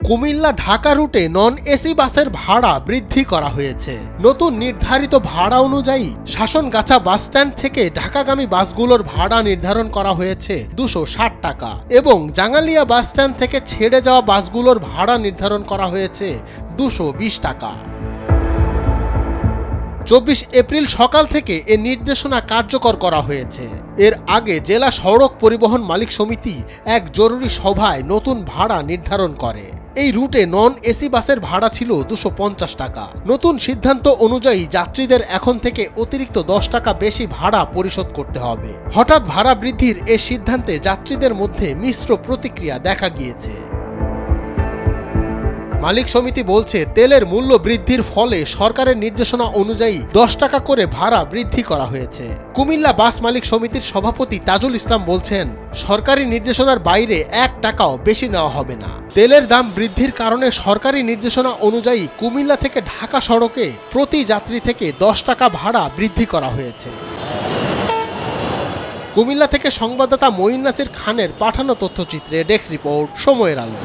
কুমিল্লা ঢাকা রুটে non AC বাসের ভাড়া বৃদ্ধি করা হয়েছে। নতুন নির্ধারিত ভাড়া অনুযায়ী শাসনগাছা বাসস্ট্যান্ড থেকে ঢাকাগামী বাসগুলোর ভাড়া নির্ধারণ করা হয়েছে 260 টাকা এবং জাঙ্গালিয়া বাসস্ট্যান্ড থেকে ছেড়ে যাওয়া বাসগুলোর ভাড়া নির্ধারণ করা হয়েছে 220 টাকা। 24 এপ্রিল সকাল থেকে এ নির্দেশনা কার্যকর করা হয়েছে। এর আগে জেলা সড়ক পরিবহন মালিক সমিতি এক জরুরি সভায় নতুন ভাড়া নির্ধারণ করে। এই রুটে নন এসি বাসের ভাড়া ছিল 250 টাকা। নতুন সিদ্ধান্ত অনুযায়ী যাত্রীদের এখন থেকে অতিরিক্ত 10 টাকা বেশি ভাড়া পরিশোধ করতে হবে। হঠাৎ ভাড়া বৃদ্ধির এ সিদ্ধান্তে যাত্রীদের মধ্যে মিশ্র প্রতিক্রিয়া দেখা গিয়েছে। মালিক সমিতি বলছে, তেলের মূল্য বৃদ্ধির ফলে সরকারের নির্দেশনা অনুযায়ী 10 টাকা করে ভাড়া বৃদ্ধি করা হয়েছে। কুমিল্লা বাস মালিক সমিতির সভাপতি তাজুল ইসলাম বলছেন, সরকারি নির্দেশনার বাইরে 1 টাকাও বেশি নেওয়া হবে না। তেলের দাম বৃদ্ধির কারণে সরকারি নির্দেশনা অনুযায়ী কুমিল্লা থেকে ঢাকা সড়কে প্রতি যাত্রী থেকে 10 টাকা ভাড়া বৃদ্ধি করা হয়েছে। কুমিল্লা থেকে সংবাদদাতা মঈন নাসির খানের পাঠানো তথ্যচিত্রে ডেস্ক রিপোর্ট, সময়ের আলো।